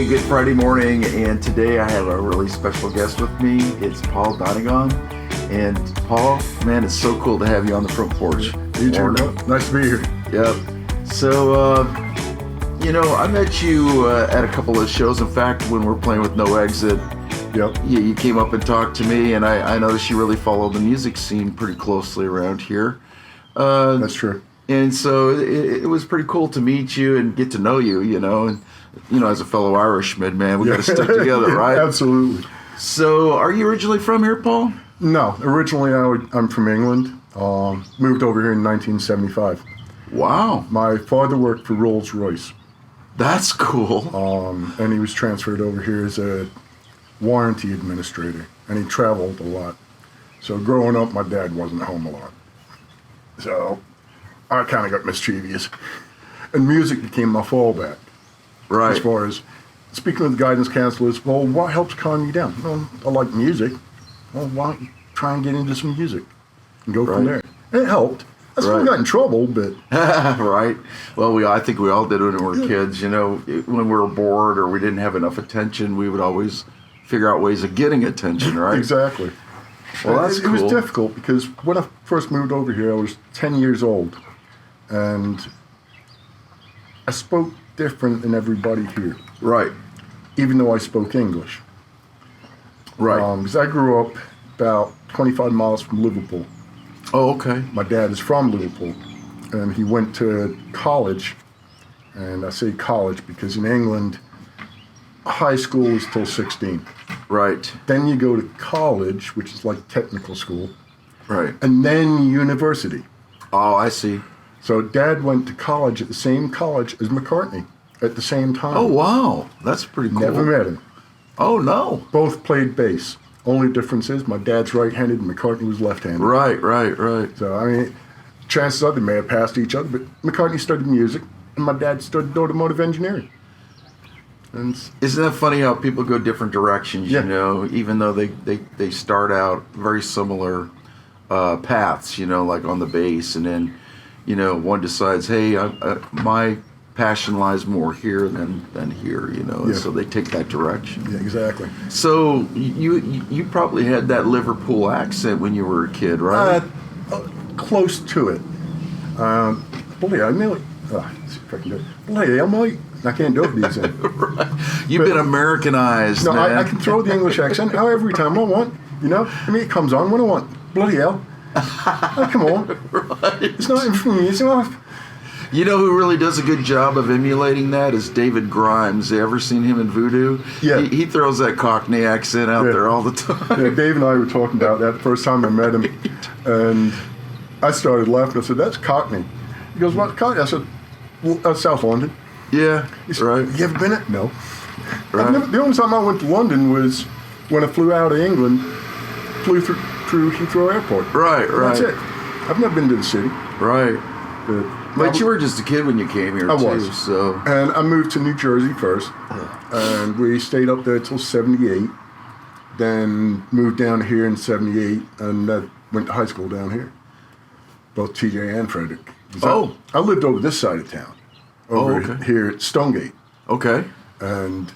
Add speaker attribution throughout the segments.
Speaker 1: good Friday morning, and today I have a really special guest with me. It's Paul Donegan. And Paul, man, it's so cool to have you on the Front Porch.
Speaker 2: You too. Nice to be here.
Speaker 1: Yep. So, I met you at a couple of shows. In fact, when we were playing with No Exit,
Speaker 2: Yep.
Speaker 1: you came up and talked to me, and I noticed you really follow the music scene pretty closely around here.
Speaker 2: That's true.
Speaker 1: And so it was pretty cool to meet you and get to know you, and as a fellow Irishman, man, we got to stick together, right?
Speaker 2: Absolutely.
Speaker 1: So, are you originally from here, Paul?
Speaker 2: No, originally I'm from England. Moved over here in 1975.
Speaker 1: Wow.
Speaker 2: My father worked for Rolls-Royce.
Speaker 1: That's cool.
Speaker 2: And he was transferred over here as a warranty administrator, and he traveled a lot. So growing up, my dad wasn't home a lot. So I kind of got mischievous. And music became my fallback.
Speaker 1: Right.
Speaker 2: As far as speaking with the guidance counselors, well, what helps calm you down? Well, I like music. Well, why don't you try and get into some music and go from there? And it helped. I still got in trouble, but...
Speaker 1: Right. Well, I think we all did when we were kids. When we were bored or we didn't have enough attention, we would always figure out ways of getting attention, right?
Speaker 2: Exactly.
Speaker 1: Well, that's cool.
Speaker 2: It was difficult because when I first moved over here, I was 10 years old. And I spoke different than everybody here.
Speaker 1: Right.
Speaker 2: Even though I spoke English.
Speaker 1: Right.
Speaker 2: Because I grew up about 25 miles from Liverpool.
Speaker 1: Oh, okay.
Speaker 2: My dad is from Liverpool, and he went to college. And I say college because in England, high school is till 16.
Speaker 1: Right.
Speaker 2: Then you go to college, which is like technical school.
Speaker 1: Right.
Speaker 2: And then university.
Speaker 1: Oh, I see.
Speaker 2: So Dad went to college at the same college as McCartney at the same time.
Speaker 1: Oh, wow. That's pretty cool.
Speaker 2: Never met him.
Speaker 1: Oh, no.
Speaker 2: Both played bass. Only difference is my dad's right-handed and McCartney was left-handed.
Speaker 1: Right.
Speaker 2: So, chances are they may have passed each other, but McCartney studied music and my dad studied automotive engineering. And
Speaker 1: isn't that funny how people go different directions,
Speaker 2: Yeah.
Speaker 1: even though they start out very similar paths, like on the bass, and then, one decides, hey, my passion lies more here than here, and so they take that direction.
Speaker 2: Yeah, exactly.
Speaker 1: So you probably had that Liverpool accent when you were a kid, right?
Speaker 2: Close to it. Bloody, I nearly... let's see if I can do it. Bloody, I can't do it these days.
Speaker 1: Right. You've been Americanized,
Speaker 2: no,
Speaker 1: man.
Speaker 2: I can throw the English accent every time I want, it comes on when I want. Bloody hell. Oh, come on.
Speaker 1: Right.
Speaker 2: It's not for me, it's not...
Speaker 1: You know who really does a good job of emulating that is David Grimes. You ever seen him in Voodoo?
Speaker 2: Yeah.
Speaker 1: He throws that Cockney accent out there all the time.
Speaker 2: Yeah, Dave and I were talking about that the first time I met him, and I started laughing. I said, that's Cockney. He goes, what Cockney? I said, well, South London.
Speaker 1: Yeah,
Speaker 2: He said,
Speaker 1: right.
Speaker 2: You ever been it? No.
Speaker 1: Right.
Speaker 2: The only time I went to London was when I flew out of England, flew through Heathrow Airport.
Speaker 1: Right.
Speaker 2: That's it. I've never been to the city.
Speaker 1: Right. But you were just a kid when you came here,
Speaker 2: I
Speaker 1: too.
Speaker 2: was.
Speaker 1: So.
Speaker 2: And I moved to New Jersey first, and we stayed up there till 78. Then moved down here in 78, and went to high school down here. Both TJ and Frederick. I lived over this side of town, over here at Stonegate.
Speaker 1: Okay.
Speaker 2: And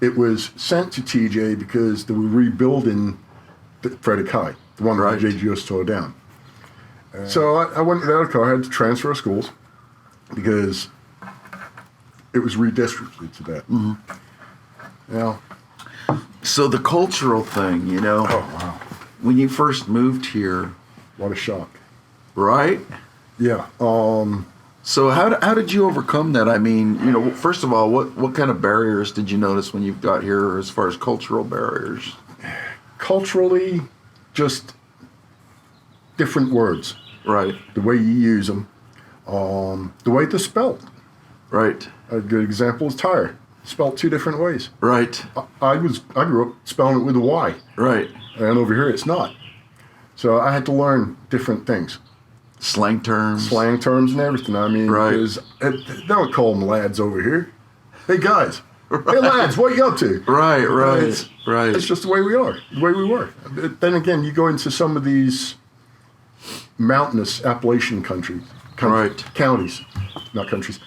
Speaker 2: it was sent to TJ because they were rebuilding Frederick High, the one that J.G. just tore down. So I went without a car. I had to transfer schools because it was redistricted to that.
Speaker 1: Mm-hmm.
Speaker 2: Now,
Speaker 1: so the cultural thing,
Speaker 2: Oh, wow.
Speaker 1: when you first moved here.
Speaker 2: What a shock.
Speaker 1: Right?
Speaker 2: Yeah.
Speaker 1: So how did you overcome that? I mean, first of all, what kind of barriers did you notice when you got here as far as cultural barriers?
Speaker 2: Culturally, just different words.
Speaker 1: Right.
Speaker 2: The way you use them. The way they're spelled.
Speaker 1: Right.
Speaker 2: A good example is tire. Spelled two different ways.
Speaker 1: Right.
Speaker 2: I grew up spelling it with a Y.
Speaker 1: Right.
Speaker 2: And over here it's not. So I had to learn different things.
Speaker 1: Slang terms
Speaker 2: and everything. I mean, because they don't call them lads over here. Hey guys. Right. Hey lads, what you up to?
Speaker 1: Right.
Speaker 2: It's just the way we are, the way we were. Then again, you go into some of these mountainous Appalachian counties, not countries.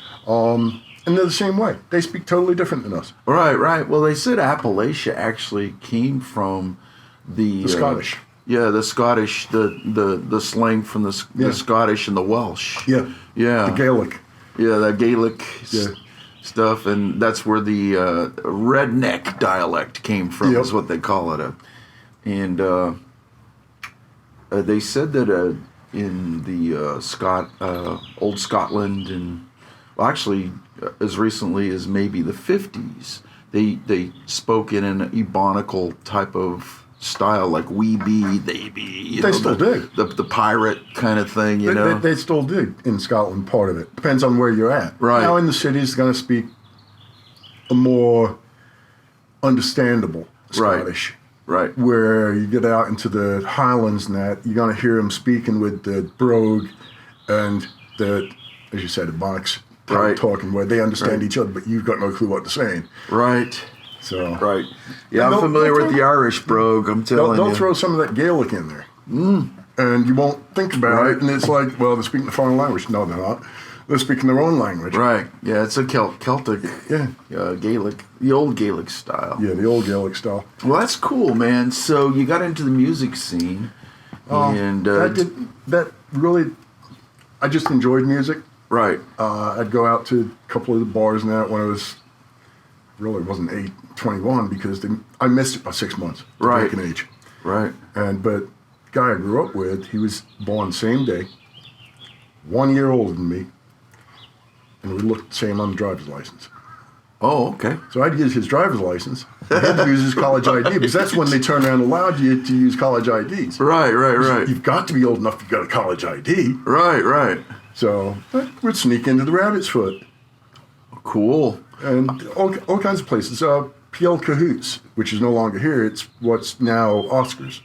Speaker 2: And they're the same way. They speak totally different than us.
Speaker 1: Right, right. Well, they said Appalachia actually came from the
Speaker 2: Scottish.
Speaker 1: Yeah, the Scottish, the slang from the Scottish and the Welsh.
Speaker 2: Yeah.
Speaker 1: Yeah.
Speaker 2: The Gaelic.
Speaker 1: Yeah, that Gaelic stuff, and that's where the redneck dialect came from, is what they call it. And they said that in the old Scotland, and well, actually as recently as maybe the 50s, they spoke in an Ebonical type of style, like we be, they be.
Speaker 2: They still do.
Speaker 1: The pirate kind of thing, you know?
Speaker 2: They still do in Scotland, part of it. Depends on where you're at.
Speaker 1: Right.
Speaker 2: Now in the cities, going to speak a more understandable Scottish.
Speaker 1: Right.
Speaker 2: Where you get out into the Highlands and that, you're going to hear them speaking with the brogue and the, as you said, the Ebonics talking, where they understand each other, but you've got no clue what they're saying.
Speaker 1: Right.
Speaker 2: So.
Speaker 1: Right. Yeah, I'm familiar with the Irish brogue, I'm telling you.
Speaker 2: They'll throw some of that Gaelic in there. And you won't think about it, and it's like, well, they're speaking a foreign language. No, they're not. They're speaking their own language.
Speaker 1: Right. Yeah, it's a Celtic, Gaelic, the old Gaelic style.
Speaker 2: Yeah, the old Gaelic style.
Speaker 1: Well, that's cool, man. So you got into the music scene, and
Speaker 2: that really, I just enjoyed music.
Speaker 1: Right.
Speaker 2: I'd go out to a couple of the bars and that when I was, really wasn't 21 because I missed it by 6 months. Breaking age.
Speaker 1: Right.
Speaker 2: But the guy I grew up with, he was born the same day, 1 year older than me, and we looked the same on the driver's license.
Speaker 1: Oh, okay.
Speaker 2: So I'd use his driver's license. I had to use his college ID because that's when they turned around and allowed you to use college IDs.
Speaker 1: Right.
Speaker 2: You've got to be old enough to get a college ID.
Speaker 1: Right.
Speaker 2: So we'd sneak into the Rabbit's Foot.
Speaker 1: Cool.
Speaker 2: And all kinds of places. PL Cahoots, which is no longer here. It's what's now Oscars.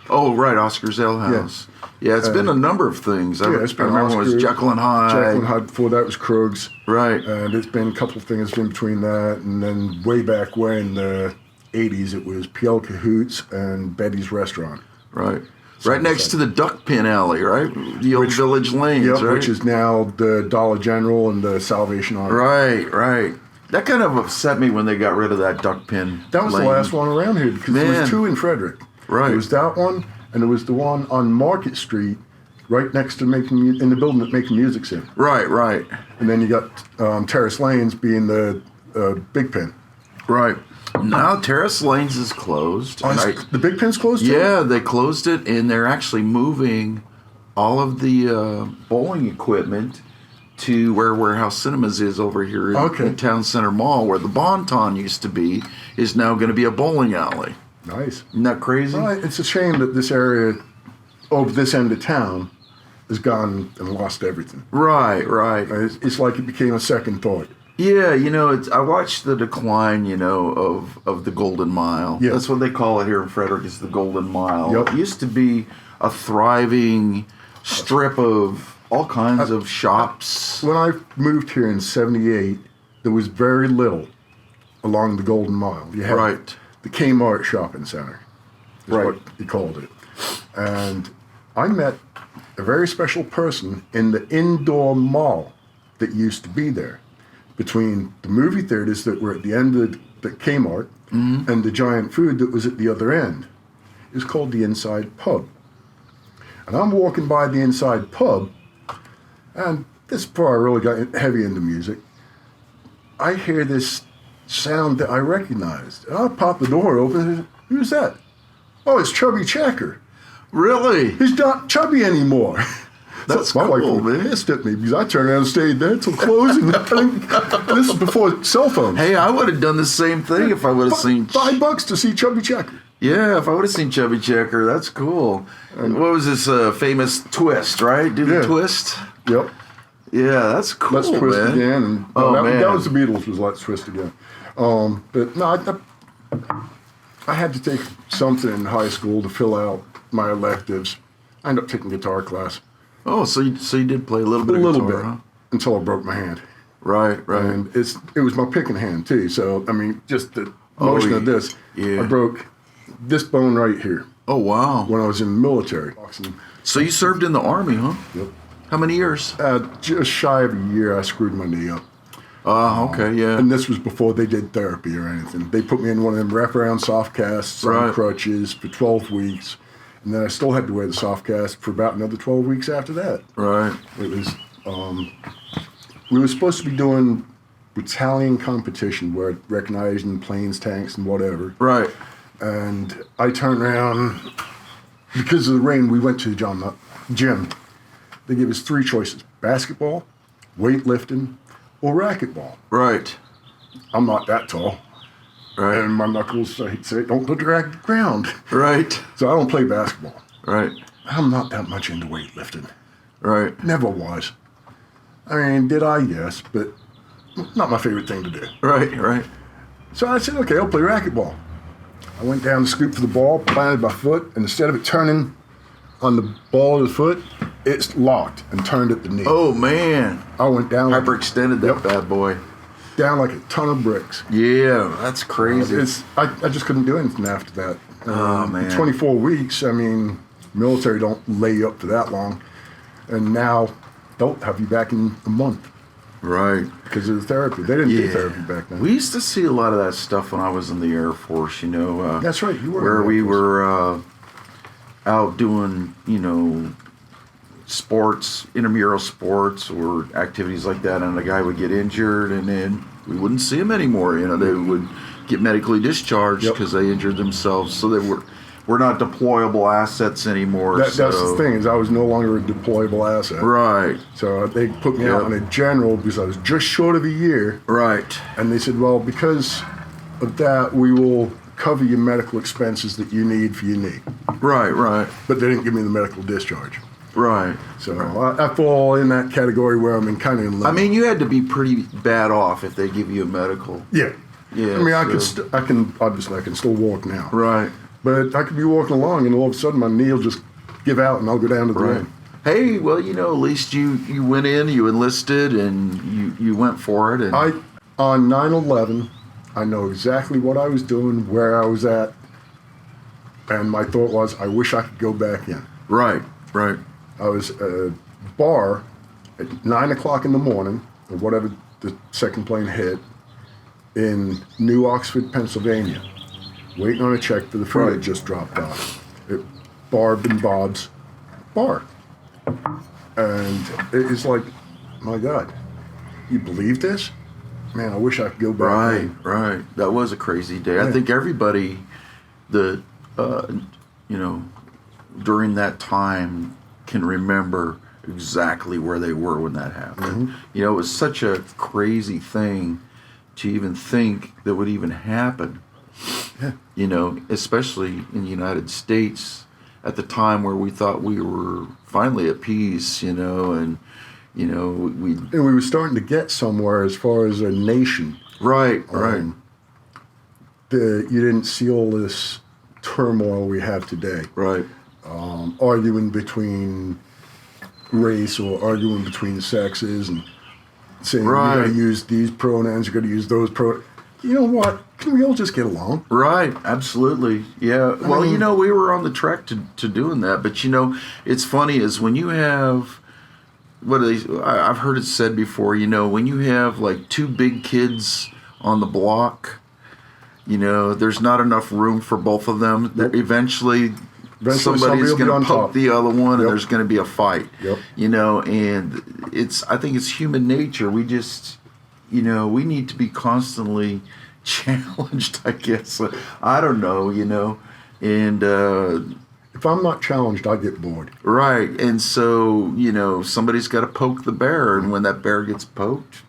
Speaker 1: Oh, right, Oscar's Ale House. Yeah, it's been a number of things.
Speaker 2: It's been
Speaker 1: I remember
Speaker 2: Oscar,
Speaker 1: it was Jekyll and Hyde.
Speaker 2: Jekyll and Hyde. Before that was Krug's.
Speaker 1: Right.
Speaker 2: And it's been a couple of things in between that. And then way back when, in the 80s, it was PL Cahoots and Betty's Restaurant.
Speaker 1: Right. Right next to the Duck Pin Alley, right? The old Village Lanes, right?
Speaker 2: Which is now the Dollar General and the Salvation Army.
Speaker 1: Right. That kind of upset me when they got rid of that Duck Pin
Speaker 2: That was
Speaker 1: lane.
Speaker 2: the last one around here because there was two in Frederick.
Speaker 1: Right.
Speaker 2: There was that one, and there was the one on Market Street, right next to in the building that Making Music's in.
Speaker 1: Right.
Speaker 2: And then you got Terrace Lanes being the Big Pen.
Speaker 1: Right. Now Terrace Lanes is closed.
Speaker 2: The Big Pen's closed too?
Speaker 1: Yeah, they closed it, and they're actually moving all of the bowling equipment to where Warehouse Cinemas is over here in Town Center Mall, where the Bon Ton used to be, is now going to be a bowling alley.
Speaker 2: Nice.
Speaker 1: Isn't that crazy?
Speaker 2: Well, it's a shame that this area, over this end of town, has gone and lost everything.
Speaker 1: Right.
Speaker 2: It's like it became a second thought.
Speaker 1: Yeah, I watched the decline, of the Golden Mile.
Speaker 2: Yeah.
Speaker 1: That's what they call it here in Frederick, is the Golden Mile.
Speaker 2: Yep.
Speaker 1: It used to be a thriving strip of all kinds of shops.
Speaker 2: When I moved here in 78, there was very little along the Golden Mile. You had the Kmart shopping center, is what you called it. And I met a very special person in the indoor mall that used to be there, between the movie theaters that were at the end of the Kmart and the giant food that was at the other end. It was called the Inside Pub. And I'm walking by the Inside Pub, and this is before I really got heavy into music. I hear this sound that I recognized. And I pop the door open, and who's that? Oh, it's Chubby Checker.
Speaker 1: Really?
Speaker 2: He's not chubby anymore.
Speaker 1: That's
Speaker 2: my wife
Speaker 1: cool,
Speaker 2: was
Speaker 1: man.
Speaker 2: pissed at me because I turned around and stayed there till closing. This is before cell phones.
Speaker 1: Hey, I would have done the same thing if I would have seen...
Speaker 2: $5 to see Chubby Checker.
Speaker 1: Yeah, if I would have seen Chubby Checker, that's cool. What was this famous twist, right? Do the twist?
Speaker 2: Yep.
Speaker 1: Yeah, that's cool,
Speaker 2: Let's Twist
Speaker 1: man.
Speaker 2: Again. And, that was the Beatles, was Let's Twist Again. But no, I had to take something in high school to fill out my electives. I ended up taking guitar class.
Speaker 1: Oh, so you did play a little bit of guitar, huh?
Speaker 2: Until I broke my hand.
Speaker 1: Right.
Speaker 2: And it was my picking hand too. So I mean, just the motion of this.
Speaker 1: Yeah.
Speaker 2: I broke this bone right here.
Speaker 1: Oh wow!
Speaker 2: When I was in the military.
Speaker 1: So you served in the Army, huh?
Speaker 2: Yep.
Speaker 1: How many years?
Speaker 2: Just shy of a year. I screwed my knee up.
Speaker 1: Okay, yeah.
Speaker 2: And this was before they did therapy or anything. They put me in one of them wraparound soft casts on
Speaker 1: Right.
Speaker 2: crutches for 12 weeks. And then I still had to wear the soft cast for about another 12 weeks after that.
Speaker 1: Right.
Speaker 2: It was, we were supposed to be doing battalion competition where recognizing planes, tanks, and whatever.
Speaker 1: Right.
Speaker 2: And I turned around, because of the rain, we went to the gym. They gave us 3 choices: basketball, weightlifting, or racquetball.
Speaker 1: Right.
Speaker 2: I'm not that tall.
Speaker 1: Right.
Speaker 2: And my knuckles say, don't go drag the ground.
Speaker 1: Right.
Speaker 2: So I don't play basketball.
Speaker 1: Right.
Speaker 2: I'm not that much into weightlifting.
Speaker 1: Right.
Speaker 2: Never was. I mean, did I? Yes, but not my favorite thing to do.
Speaker 1: Right. Right.
Speaker 2: So I said, okay, I'll play racquetball. I went down to scoop for the ball, planted my foot, and instead of it turning on the ball of the foot, it's locked and turned at the knee.
Speaker 1: Oh, man.
Speaker 2: I went down like,
Speaker 1: Hyperextended that bad boy.
Speaker 2: down like a ton of bricks.
Speaker 1: Yeah, that's crazy.
Speaker 2: I just couldn't do anything after that.
Speaker 1: Oh, man.
Speaker 2: 24 weeks, I mean, military don't lay you up for that long. And now they'll have you back in a month
Speaker 1: Right.
Speaker 2: because of the therapy. They didn't do therapy back then.
Speaker 1: We used to see a lot of that stuff when I was in the Air Force, you know.
Speaker 2: That's right, you were.
Speaker 1: Where
Speaker 2: in the
Speaker 1: we
Speaker 2: Air Force.
Speaker 1: were out doing, you know, sports, intramural sports or activities like that, and a guy would get injured, and then we wouldn't see him anymore. You know, they would get medically discharged because they injured themselves. So they we're not deployable assets anymore.
Speaker 2: That's the thing, is I was no longer a deployable asset.
Speaker 1: Right.
Speaker 2: So they put me out on a general because I was just short of a year.
Speaker 1: Right.
Speaker 2: And they said, well, because of that, we will cover your medical expenses that you need for your knee.
Speaker 1: Right. Right.
Speaker 2: But they didn't give me the medical discharge.
Speaker 1: Right.
Speaker 2: So I fall in that category where I'm kind of in limbo.
Speaker 1: I mean, you had to be pretty bad off if they give you a medical.
Speaker 2: Yeah.
Speaker 1: Yeah.
Speaker 2: I mean, I can obviously I can still walk now.
Speaker 1: Right.
Speaker 2: But I could be walking along and all of a sudden my knee will just give out and I'll go down to the
Speaker 1: Right.
Speaker 2: rim.
Speaker 1: Hey, well, you know, at least you went in, you enlisted, and you went for it. And
Speaker 2: On 9/11, I know exactly what I was doing, where I was at, and my thought was, I wish I could go back in.
Speaker 1: Right. Right.
Speaker 2: I was at a bar at 9 o'clock in the morning, or whatever the second plane hit, in New Oxford, Pennsylvania, waiting on a check for the food that just dropped off. At Barb and Bob's bar. And it's like, my God, you believe this? Man, I wish I could go back.
Speaker 1: Right.
Speaker 2: in.
Speaker 1: Right. That was a crazy day.
Speaker 2: Yeah.
Speaker 1: I think everybody, you know, during that time can remember exactly where they were when that happened.
Speaker 2: Mm-hmm.
Speaker 1: You know, it was such a crazy thing to even think that would even happen.
Speaker 2: Yeah.
Speaker 1: You know, especially in the United States at the time where we thought we were finally at peace, you know, and, you know,
Speaker 2: And we were starting to get somewhere as far as a nation.
Speaker 1: Right, right.
Speaker 2: You didn't see all this turmoil we have today.
Speaker 1: Right.
Speaker 2: Arguing between race or arguing between sexes and saying you got to use these pronouns, you got to use those pronouns. You know what? Can we all just get along?
Speaker 1: Right, absolutely. Yeah. Well, you know, we were on the track to doing that, but you know, it's funny is when you have I've heard it said before, you know, when you have like 2 big kids on the block, you know, there's not enough room for both of them.
Speaker 2: Yep.
Speaker 1: Eventually somebody's
Speaker 2: somebody will be
Speaker 1: going
Speaker 2: on
Speaker 1: to poke
Speaker 2: top.
Speaker 1: the other one, and
Speaker 2: Yep.
Speaker 1: there's going to be a fight.
Speaker 2: Yep.
Speaker 1: You know, and I think it's human nature. We just, you know, we need to be constantly challenged, I guess. I don't know, you know, and
Speaker 2: If I'm not challenged, I get bored.
Speaker 1: right, and so, you know, somebody's got to poke the bear, and when that bear gets poked,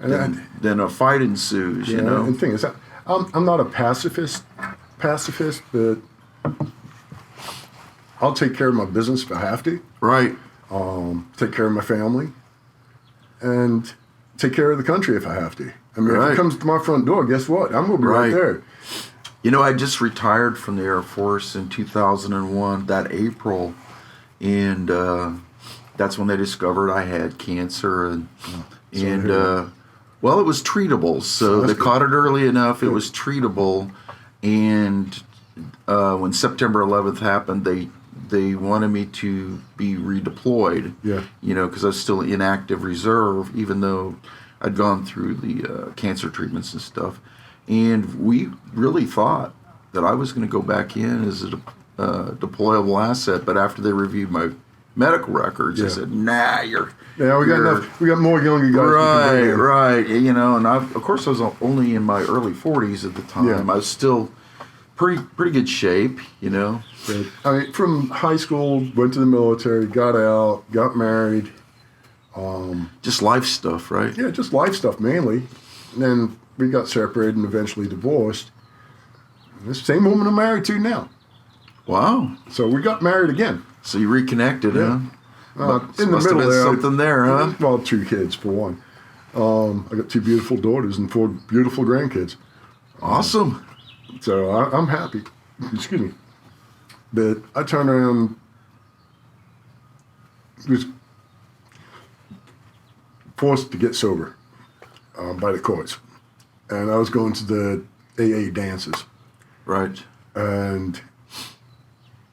Speaker 2: And
Speaker 1: then a fight ensues. You know,
Speaker 2: And the thing is, I'm not a pacifist, but I'll take care of my business if I have to.
Speaker 1: right,
Speaker 2: Take care of my family, and take care of the country if I have to. I mean, if
Speaker 1: Right.
Speaker 2: it comes to my front door, guess what? I'm going to be right
Speaker 1: Right.
Speaker 2: there.
Speaker 1: You know, I just retired from the Air Force in 2001, that April, and that's when they discovered I had cancer, and well, it was treatable. So they
Speaker 2: that's
Speaker 1: caught it early enough; it was treatable, and when September 11th happened, they wanted me to be redeployed.
Speaker 2: Yeah.
Speaker 1: You know, because I was still in active reserve, even though I'd gone through the cancer treatments and stuff, and we really thought that I was going to go back in as a deployable asset. But after they reviewed my medical records, they said, "Nah, you're."
Speaker 2: Yeah, we got enough. We got more younger guys.
Speaker 1: Right. You know, and of course I was only in my early 40s at the time.
Speaker 2: Yeah.
Speaker 1: I was still pretty good shape. You know.
Speaker 2: But, I mean, from high school, went to the military, got out, got married.
Speaker 1: Just life stuff, right?
Speaker 2: Yeah, just life stuff mainly. And then we got separated and eventually divorced. And this same woman I'm married to now.
Speaker 1: Wow.
Speaker 2: So we got married again.
Speaker 1: So you reconnected,
Speaker 2: Yeah.
Speaker 1: huh?
Speaker 2: In the
Speaker 1: Must have
Speaker 2: middle
Speaker 1: been
Speaker 2: there,
Speaker 1: something there, huh?
Speaker 2: Well, 2 kids for one. I got 2 beautiful daughters and 4 beautiful grandkids.
Speaker 1: Awesome.
Speaker 2: So I'm happy. Excuse me. But I turned around, was forced to get sober by the courts. And I was going to the AA dances.
Speaker 1: Right.
Speaker 2: And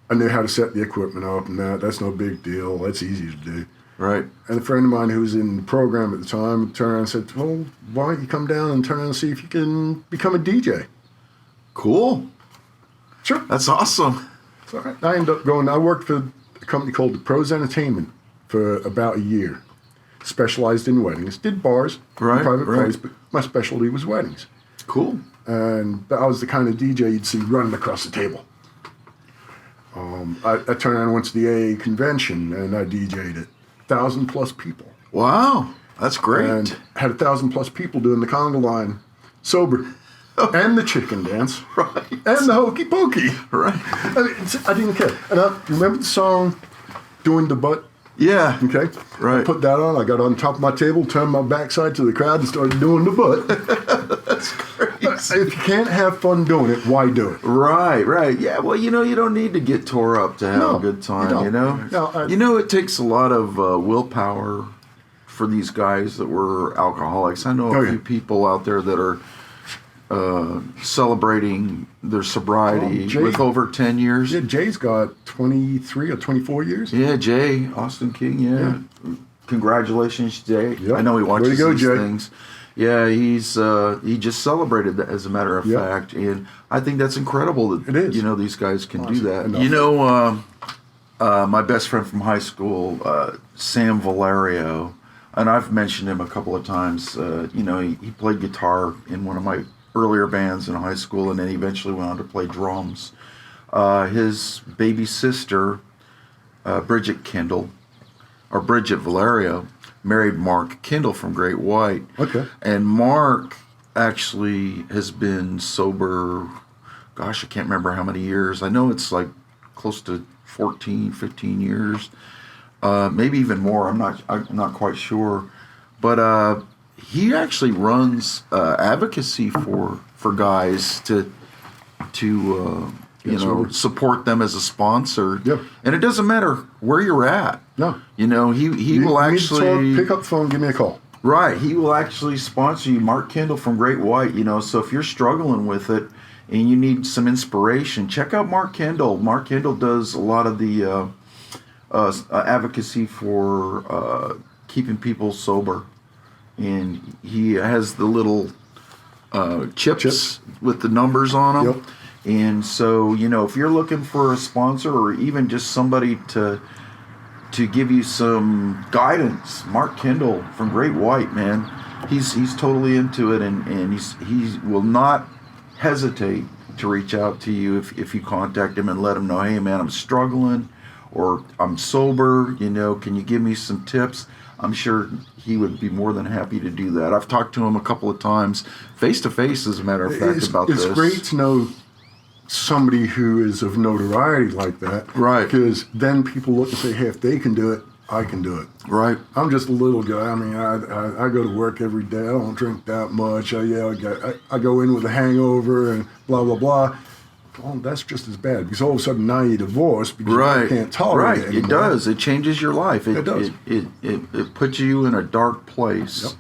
Speaker 2: I knew how to set the equipment up and that's no big deal. That's easy to do.
Speaker 1: Right.
Speaker 2: And a friend of mine who was in the program at the time turned around and said, well, why don't you come down and turn around and see if you can become a DJ?
Speaker 1: Cool.
Speaker 2: Sure.
Speaker 1: That's awesome.
Speaker 2: So I ended up going, I worked for a company called the Pros Entertainment for about a year. Specialized in weddings. Did bars,
Speaker 1: Right,
Speaker 2: private
Speaker 1: right.
Speaker 2: parties, but my specialty was weddings.
Speaker 1: Cool.
Speaker 2: And I was the kind of DJ you'd see running across the table. I turned around and went to the AA convention and I DJ'd it. 1,000+ people.
Speaker 1: Wow. That's great.
Speaker 2: And had 1,000+ people doing the conga line sober. And the chicken dance.
Speaker 1: Right.
Speaker 2: And the hokey pokey.
Speaker 1: Right.
Speaker 2: I didn't care. And I remember the song Doing the Butt?
Speaker 1: Yeah.
Speaker 2: Okay?
Speaker 1: Right.
Speaker 2: I put that on. I got on top of my table, turned my backside to the crowd, and started doing the butt.
Speaker 1: That's great.
Speaker 2: If you can't have fun doing it, why do it?
Speaker 1: Right, right. Yeah, well, you know, you don't need to get tore up to have
Speaker 2: No,
Speaker 1: a good time,
Speaker 2: you
Speaker 1: you know?
Speaker 2: don't. No,
Speaker 1: you know, it takes a lot of willpower for these guys that were alcoholics. I know a few people out there that are celebrating their sobriety with over 10 years.
Speaker 2: Yeah, Jay's got 23 or 24 years.
Speaker 1: Yeah, Jay, Austin King, yeah. Congratulations, Jay.
Speaker 2: Yep.
Speaker 1: I know he watches
Speaker 2: Way to go,
Speaker 1: these
Speaker 2: Jay.
Speaker 1: things. Yeah, he just celebrated that, as a matter of fact, and I think that's incredible that
Speaker 2: It is.
Speaker 1: you know these guys can do that.
Speaker 2: Enough.
Speaker 1: You know, my best friend from high school, Sam Valerio, and I've mentioned him a couple of times. You know, he played guitar in one of my earlier bands in high school, and then he eventually went on to play drums. His baby sister, Bridget Valerio, married Mark Kendall from Great White.
Speaker 2: Okay.
Speaker 1: And Mark actually has been sober, gosh, I can't remember how many years. I know it's like close to 14, 15 years. Maybe even more. I'm not quite sure. But he actually runs advocacy for guys to you know, support them as a sponsor.
Speaker 2: Yep.
Speaker 1: And it doesn't matter where you're at.
Speaker 2: No.
Speaker 1: You know, he will
Speaker 2: You need to
Speaker 1: actually
Speaker 2: talk, pick up the phone, give me a call.
Speaker 1: Right, he will actually sponsor you. Mark Kendall from Great White, you know, so if you're struggling with it and you need some inspiration, check out Mark Kendall. Mark Kendall does a lot of the advocacy for keeping people sober. And he has the little chips with the numbers on them.
Speaker 2: Yep.
Speaker 1: And so, you know, if you're looking for a sponsor or even just somebody to give you some guidance, Mark Kendall from Great White, man, he's totally into it, and he will not hesitate to reach out to you if you contact him and let him know, hey man, I'm struggling or I'm sober, you know, can you give me some tips? I'm sure he would be more than happy to do that. I've talked to him a couple of times, face to face, as a matter of fact, about this.
Speaker 2: It's great to know somebody who is of notoriety like that.
Speaker 1: Right.
Speaker 2: Because then people look and say, hey, if they can do it, I can do it.
Speaker 1: Right.
Speaker 2: I'm just a little guy. I mean, I go to work every day. I don't drink that much. I go in with a hangover and blah, blah, blah. Well, that's just as bad because all of a sudden now you're divorced because you can't tolerate it anymore.
Speaker 1: It does. It changes your life.
Speaker 2: It does.
Speaker 1: It puts you in a dark place.
Speaker 2: Yep.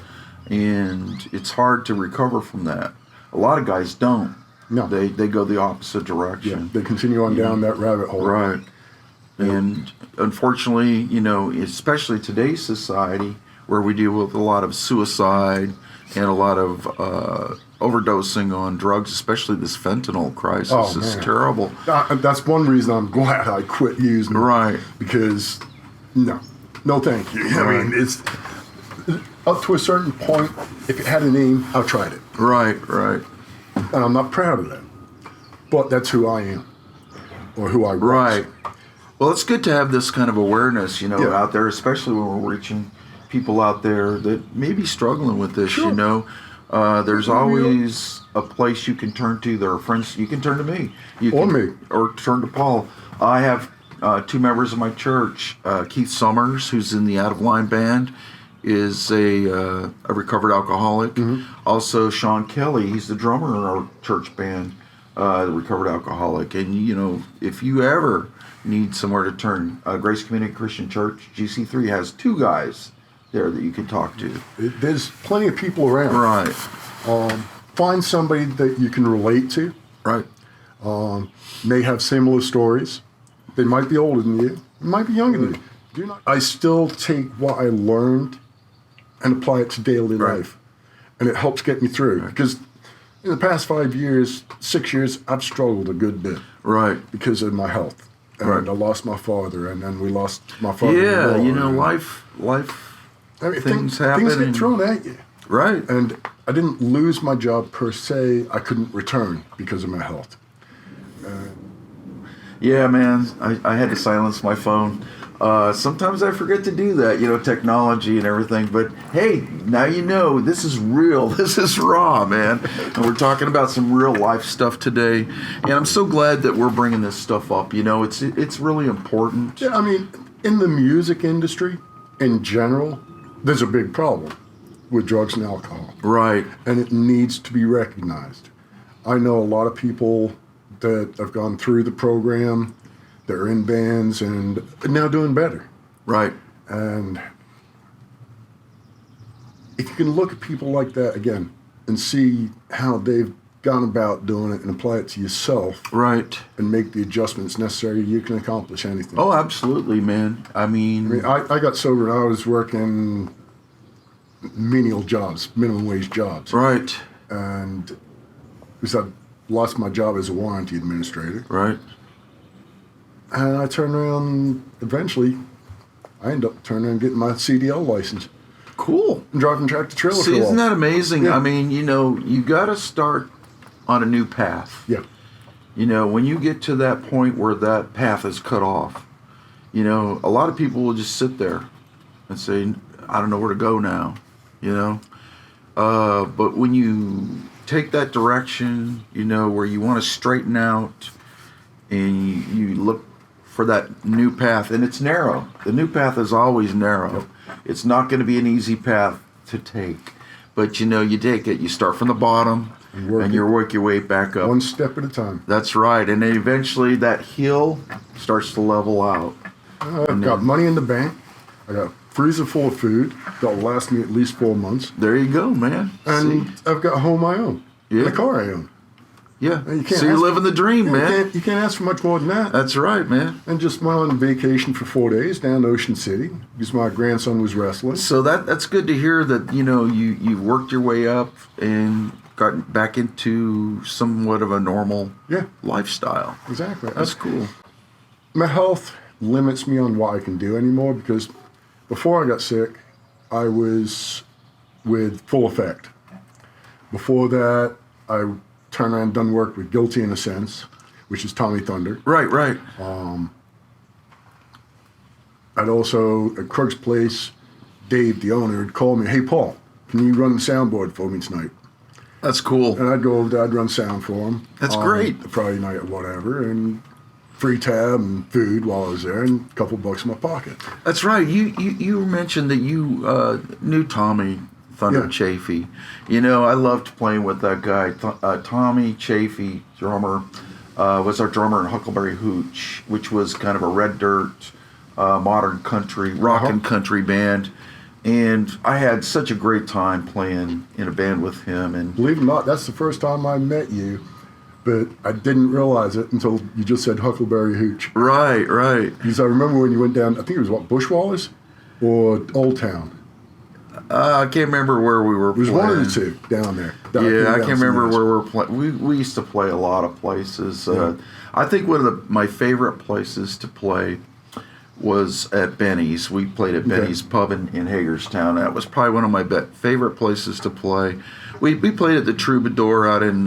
Speaker 1: And it's hard to recover from that. A lot of guys don't.
Speaker 2: No.
Speaker 1: They go the opposite
Speaker 2: Yeah,
Speaker 1: direction.
Speaker 2: they continue on down that rabbit hole.
Speaker 1: Right. And unfortunately, you know, especially today's society, where we deal with a lot of suicide and a lot of overdosing on drugs, especially this fentanyl crisis.
Speaker 2: Oh,
Speaker 1: It's
Speaker 2: man.
Speaker 1: terrible.
Speaker 2: That's one reason I'm glad I quit using it.
Speaker 1: Right.
Speaker 2: Because, no thank you. I
Speaker 1: Right.
Speaker 2: mean, it's up to a certain point. If it had a name, I tried it.
Speaker 1: Right.
Speaker 2: And I'm not proud of that. But that's who I am, or who I was.
Speaker 1: Right. Well, it's good to have this kind of awareness,
Speaker 2: Yeah.
Speaker 1: out there, especially when we're reaching people out there that may be struggling with this,
Speaker 2: Sure.
Speaker 1: There's always a place you can turn to. There are friends. You can turn to me.
Speaker 2: Or me.
Speaker 1: Or turn to Paul. I have two members of my church. Keith Summers, who's in the Out of Line band, is a recovered alcoholic.
Speaker 2: Mm-hmm.
Speaker 1: Also, Sean Kelly, he's the drummer in our church band, the recovered alcoholic. And, if you ever need somewhere to turn, Grace Community Christian Church, GC3, has two guys there that you can talk to.
Speaker 2: There's plenty of people around.
Speaker 1: Right.
Speaker 2: Find somebody that you can relate to.
Speaker 1: Right.
Speaker 2: May have similar stories. They might be older than you. They might be younger than you. I still take what I learned and apply it to daily
Speaker 1: Right.
Speaker 2: life. And it helps get me through.
Speaker 1: Right.
Speaker 2: Because in the past 5 years, 6 years, I've struggled a good bit
Speaker 1: Right.
Speaker 2: because of my health. And
Speaker 1: Right.
Speaker 2: I lost my father, and then we lost my father.
Speaker 1: Yeah, life
Speaker 2: I mean,
Speaker 1: things happen.
Speaker 2: Things get
Speaker 1: and-
Speaker 2: thrown at you.
Speaker 1: Right.
Speaker 2: And I didn't lose my job per se. I couldn't return because of my health.
Speaker 1: Yeah, man. I had to silence my phone. Sometimes I forget to do that, technology and everything. But hey, now this is real. This is raw, man. And we're talking about some real life stuff today. And I'm so glad that we're bringing this stuff up. It's really important.
Speaker 2: Yeah, I mean, in the music industry, in general, there's a big problem with drugs and alcohol.
Speaker 1: Right.
Speaker 2: And it needs to be recognized. I know a lot of people that have gone through the program, they're in bands, and are now doing better.
Speaker 1: Right.
Speaker 2: And if you can look at people like that again and see how they've gone about doing it and apply it to yourself
Speaker 1: Right.
Speaker 2: and make the adjustments necessary, you can accomplish anything.
Speaker 1: Oh, absolutely, man. I mean,
Speaker 2: I got sober and I was working menial jobs, minimum wage jobs.
Speaker 1: right.
Speaker 2: And because I lost my job as a warranty administrator.
Speaker 1: Right.
Speaker 2: And I turned around, eventually, I ended up turning around and getting my CDL license
Speaker 1: Cool.
Speaker 2: and driving tractor trailer for
Speaker 1: See,
Speaker 2: a while.
Speaker 1: isn't that amazing?
Speaker 2: Yeah.
Speaker 1: I mean, you got to start on a new path.
Speaker 2: Yeah.
Speaker 1: When you get to that point where that path is cut off, a lot of people will just sit there and say, I don't know where to go now, But when you take that direction, where you want to straighten out and you look for that new path, and it's narrow. The new path is always narrow.
Speaker 2: Yep.
Speaker 1: It's not going to be an easy path to take. But, you take it. You start from the bottom and you work your way back up.
Speaker 2: One step at a time.
Speaker 1: That's right. And then eventually that hill starts to level out.
Speaker 2: I've got money in the bank. I got a freezer full of food that'll last me at least 4 months.
Speaker 1: There you go, man.
Speaker 2: And
Speaker 1: See?
Speaker 2: I've got a home I own.
Speaker 1: Yeah.
Speaker 2: And a car I own.
Speaker 1: Yeah.
Speaker 2: You can't
Speaker 1: So you're
Speaker 2: ask-
Speaker 1: living the dream, man.
Speaker 2: You can't ask for much more than that.
Speaker 1: That's right, man.
Speaker 2: And just went on vacation for 4 days down to Ocean City because my grandson was wrestling.
Speaker 1: So that's good to hear that, you worked your way up and got back into somewhat of a normal
Speaker 2: Yeah,
Speaker 1: lifestyle.
Speaker 2: exactly.
Speaker 1: That's cool.
Speaker 2: My health limits me on what I can do anymore because before I got sick, I was with Full Effect. Before that, I turned around and done work with Guilty in a Sense, which is Tommy Thunder.
Speaker 1: Right.
Speaker 2: I'd also, at Krug's Place, Dave, the owner, would call me, hey, Paul, can you run the soundboard for me tonight?
Speaker 1: That's cool.
Speaker 2: And I'd go over there, I'd run sound for him.
Speaker 1: That's
Speaker 2: on
Speaker 1: great.
Speaker 2: a Friday night or whatever, and free tab and food while I was there, and a couple bucks in my pocket.
Speaker 1: That's right. You mentioned that you knew Tommy Thunder
Speaker 2: Yeah.
Speaker 1: Chafee. I loved playing with that guy. Tommy Chafee, drummer, was our drummer in Huckleberry Hooch, which was kind of a red dirt, modern country, rock and country band. And I had such a great time playing in a band with him. And
Speaker 2: Believe it or not, that's the first time I met you, but I didn't realize it until you just said Huckleberry Hooch.
Speaker 1: right.
Speaker 2: Because I remember when you went down, I think it was Bushwallers or Old Town.
Speaker 1: I can't remember where we were
Speaker 2: It was
Speaker 1: playing.
Speaker 2: one of the two down there.
Speaker 1: Yeah, I can't remember where we were playing. We used to play a lot of places. I think one of my favorite places to play was at Benny's. We played at Benny's Pub in Hagerstown. That was probably one of my favorite places to play. We played at the Troubadour out in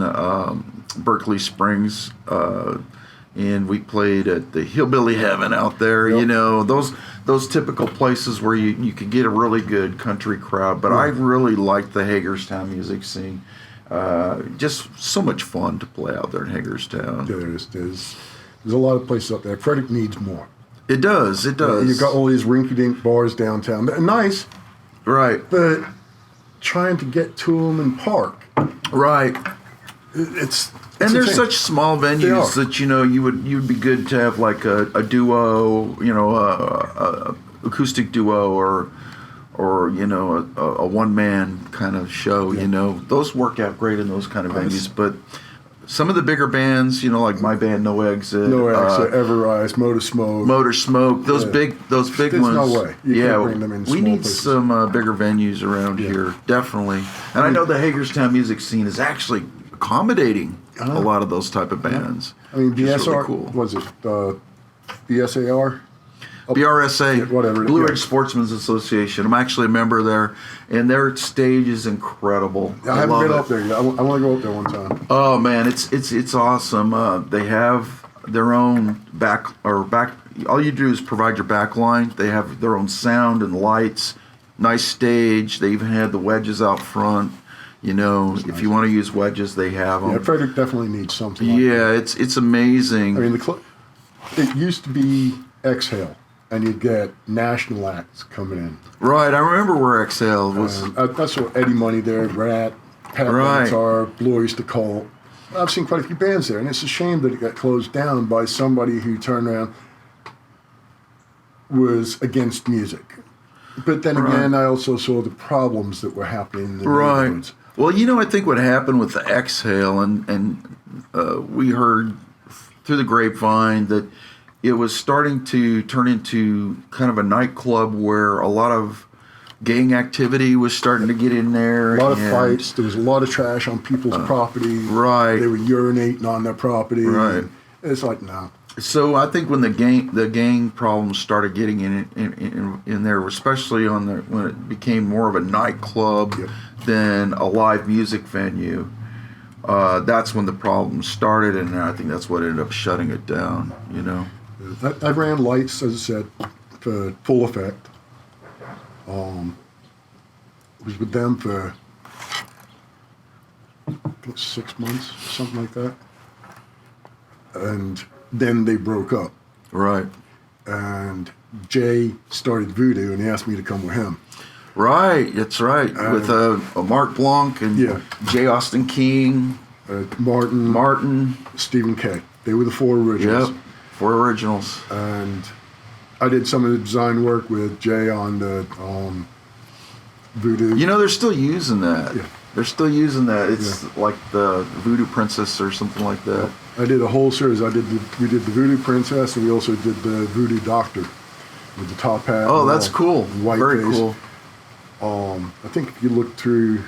Speaker 1: Berkeley Springs, and we played at the Hillbilly Heaven out there.
Speaker 2: Yep.
Speaker 1: You know, those typical places where you could get a really good country crowd. But I really liked the Hagerstown music scene. Just so much fun to play out there in Hagerstown.
Speaker 2: There's a lot of places up there. Frederick needs more.
Speaker 1: It does.
Speaker 2: You've got all these rinky-dink bars downtown. They're nice,
Speaker 1: Right.
Speaker 2: but trying to get to them and park,
Speaker 1: Right.
Speaker 2: it's
Speaker 1: And they're
Speaker 2: insane.
Speaker 1: such small venues that you'd be good to have like a duo, a acoustic duo or a one man kind of show. Those work out great in those kind of venues. But some of the bigger bands, like my band No Exit,
Speaker 2: Everrise, Motor Smoke.
Speaker 1: those big
Speaker 2: There's
Speaker 1: ones.
Speaker 2: no way. You can't bring them in
Speaker 1: we
Speaker 2: small
Speaker 1: need
Speaker 2: places.
Speaker 1: some bigger venues around here, definitely. And I know the Hagerstown music scene is actually accommodating a lot of those type of bands.
Speaker 2: I mean,
Speaker 1: which is
Speaker 2: BSR,
Speaker 1: really cool.
Speaker 2: was it BSAR?
Speaker 1: BRSA,
Speaker 2: whatever.
Speaker 1: Blue
Speaker 2: Yeah.
Speaker 1: Ridge Sportsmen's Association. I'm actually a member there, and their stage is incredible.
Speaker 2: I haven't
Speaker 1: love
Speaker 2: been
Speaker 1: it.
Speaker 2: up there yet. I want to go up there one time.
Speaker 1: Oh man, it's awesome. They have their own back. All you do is provide your back line. They have their own sound and lights. Nice stage. They even had the wedges out front. If you want to use wedges, they have them.
Speaker 2: Yeah, Frederick definitely needs something. Like
Speaker 1: Yeah, it's amazing.
Speaker 2: I mean, it used to be Exhale, and you'd get national acts coming in.
Speaker 1: Right, I remember where Exhale was.
Speaker 2: That's what Eddie Money there, Rat, Pat Benatar, Blue Oyster Cult. I've seen quite a few bands there, and it's a shame that it got closed down by somebody who turned around was against music. But then again, I also saw the problems that were happening in the neighborhoods.
Speaker 1: Well, I think what happened with the Exhale, and we heard through the grapevine that it was starting to turn into kind of a nightclub where a lot of gang activity was starting to get in there.
Speaker 2: A lot of fights. There was a lot of trash on people's property.
Speaker 1: Right.
Speaker 2: They were urinating on their property.
Speaker 1: Right.
Speaker 2: It's like, no.
Speaker 1: So I think when the gang problems started getting in there, especially when it became more of a nightclub than a live music venue, that's when the problems started, and I think that's what ended up shutting it down.
Speaker 2: I ran lights, as I said, for Full Effect. Was with them for I think 6 months, something like that. And then they broke up.
Speaker 1: Right.
Speaker 2: And Jay started Voodoo, and he asked me to come with him.
Speaker 1: Right, that's right. With Mark Blanc and J. Austin King,
Speaker 2: Martin, Stephen K. They were the four originals.
Speaker 1: Yep, four originals.
Speaker 2: And I did some of the design work with Jay on the Voodoo.
Speaker 1: They're still using that.
Speaker 2: Yeah.
Speaker 1: They're still using that. It's like the Voodoo Princess or something like that.
Speaker 2: I did a whole series. We did the Voodoo Princess, and we also did the Voodoo Doctor with the top hat.
Speaker 1: Oh, that's cool.
Speaker 2: White
Speaker 1: Very
Speaker 2: face.
Speaker 1: cool.
Speaker 2: I think if you look through,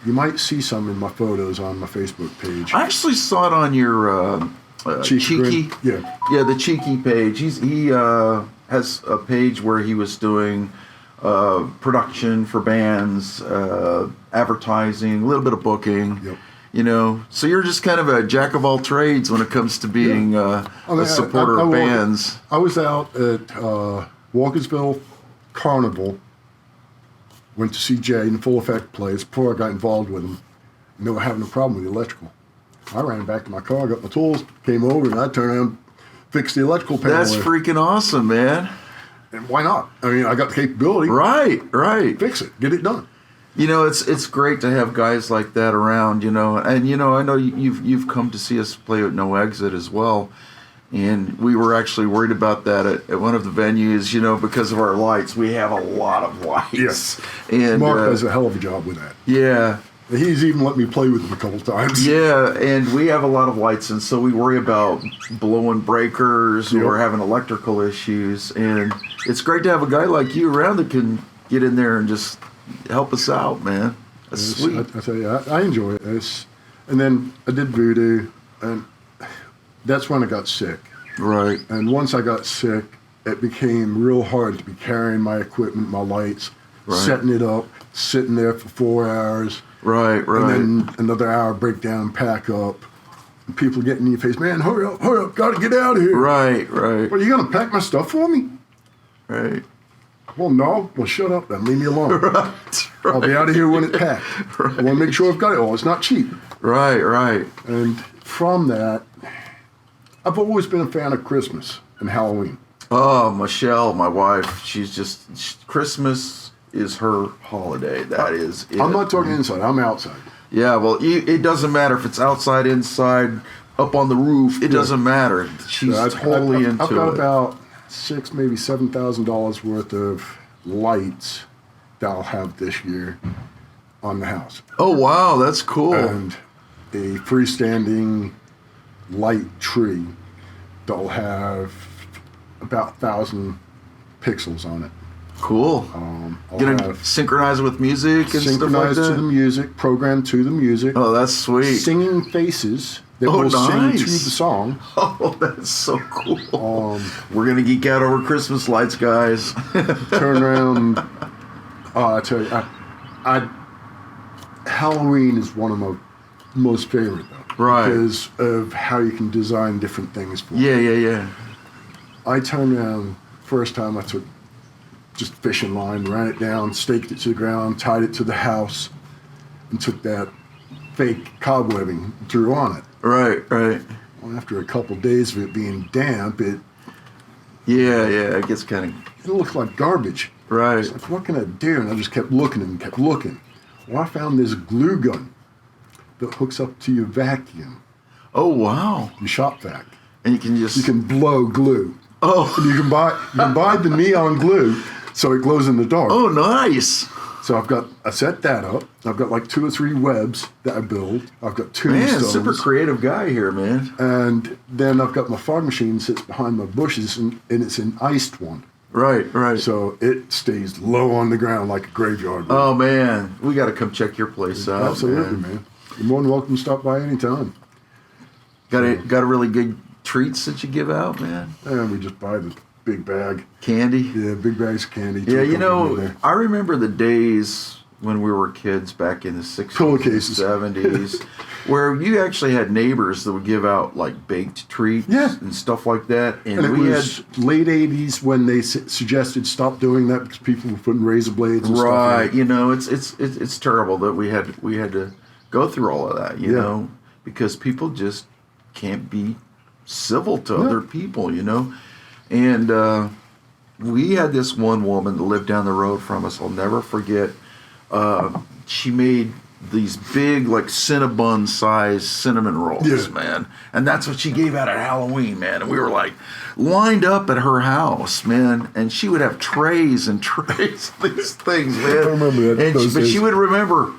Speaker 2: you might see some in my photos on my Facebook page.
Speaker 1: I actually saw it on your Cheeky.
Speaker 2: Yeah.
Speaker 1: Yeah, the Cheeky page. He has a page where he was doing production for bands, advertising, a little bit of booking.
Speaker 2: Yep.
Speaker 1: So you're just kind of a jack of all trades when it comes to being a supporter of bands.
Speaker 2: I was out at Walkersville Carnival, went to see Jay in Full Effect plays before I got involved with them, and they were having a problem with the electrical. I ran back to my car, got my tools, came over, and I turned around, fixed the electrical panel.
Speaker 1: That's freaking awesome, man.
Speaker 2: And why not? I mean, I got the capability.
Speaker 1: Right.
Speaker 2: Fix it, get it done.
Speaker 1: It's great to have guys like that around, and I know you've come to see us play at No Exit as well, and we were actually worried about that at one of the venues, because of our lights. We have a lot of lights.
Speaker 2: Yes.
Speaker 1: And
Speaker 2: Mark does a hell of a job with that.
Speaker 1: Yeah.
Speaker 2: He's even let me play with them a couple times.
Speaker 1: Yeah, and we have a lot of lights, and so we worry about blowing breakers or having electrical issues, and it's great to have a guy like you around that can get in there and just help us out, man. That's sweet.
Speaker 2: I tell you, I enjoy it. And then I did voodoo, and that's when I got sick.
Speaker 1: Right.
Speaker 2: And once I got sick, it became real hard to be carrying my equipment, my lights, setting it up, sitting there for 4 hours.
Speaker 1: Right.
Speaker 2: And then another hour, break down, pack up. And people getting in your face, man, hurry up, gotta get out of here.
Speaker 1: Right.
Speaker 2: What, are you gonna pack my stuff for me?
Speaker 1: Right.
Speaker 2: Well, no. Well, shut up then. Leave me alone.
Speaker 1: Right.
Speaker 2: I'll be out of here when it's packed. I want to make sure I've got it all. It's not cheap.
Speaker 1: Right.
Speaker 2: And from that, I've always been a fan of Christmas and Halloween.
Speaker 1: Oh, Michelle, my wife, Christmas is her holiday. That is it.
Speaker 2: I'm not talking inside. I'm outside.
Speaker 1: Yeah, well, it doesn't matter if it's outside, inside, up on the roof. It doesn't matter. She's totally into it.
Speaker 2: I've got about $6,000, maybe $7,000 worth of lights that I'll have this year on the house.
Speaker 1: Oh, wow, that's cool.
Speaker 2: And a freestanding light tree that'll have about 1,000 pixels on it.
Speaker 1: Cool. Gonna synchronize with music and stuff like
Speaker 2: synchronize
Speaker 1: that?
Speaker 2: to the music, programmed to the music.
Speaker 1: Oh, that's sweet.
Speaker 2: Singing faces that will sing to the song.
Speaker 1: Oh, that's so cool. We're gonna geek out over Christmas lights, guys.
Speaker 2: Turn around. I tell you, Halloween is one of my most favorite, though.
Speaker 1: Right.
Speaker 2: Because of how you can design different things for it.
Speaker 1: Yeah.
Speaker 2: I turned around, first time I took just fishing line, ran it down, staked it to the ground, tied it to the house, and took that fake cobwebbing, drew on it.
Speaker 1: Right.
Speaker 2: Well, after a couple days of it being damp, it
Speaker 1: it gets kind of...
Speaker 2: It looked like garbage.
Speaker 1: Right.
Speaker 2: It's like, what can I do? And I just kept looking. Well, I found this glue gun that hooks up to your vacuum,
Speaker 1: Oh, wow.
Speaker 2: your shop vac.
Speaker 1: And you can just...
Speaker 2: You can blow glue.
Speaker 1: Oh.
Speaker 2: And you can buy the neon glue so it glows in the dark.
Speaker 1: Oh, nice.
Speaker 2: So I set that up. I've got like 2 or 3 webs that I build. I've got
Speaker 1: Man,
Speaker 2: tombstones.
Speaker 1: super creative guy here, man.
Speaker 2: And then I've got my fog machine sits behind my bushes, and it's an iced one.
Speaker 1: Right.
Speaker 2: So it stays low on the ground like a graveyard.
Speaker 1: Oh, man. We got to come check your place out.
Speaker 2: Absolutely, man. You're more than welcome to stop by anytime.
Speaker 1: Got a really good treats that you give out, man?
Speaker 2: And we just buy the big bag.
Speaker 1: Candy?
Speaker 2: Yeah, big bags of candy.
Speaker 1: Yeah, I remember the days when we were kids back in the 60s,
Speaker 2: Pillowcases.
Speaker 1: 70s, where you actually had neighbors that would give out like baked treats and stuff like that.
Speaker 2: And it was late 80s when they suggested stop doing that because people were putting razor blades and stuff.
Speaker 1: Right, you know, it's terrible that we had to go through all of that, you know, because people just can't be civil to other people, you know. And we had this one woman that lived down the road from us. I'll never forget. She made these big, like, Cinnabon size cinnamon rolls, man. And that's what she gave out at Halloween, man. And we were like lined up at her house, man. And she would have trays and trays of these things, man.
Speaker 2: I remember that.
Speaker 1: But she would remember.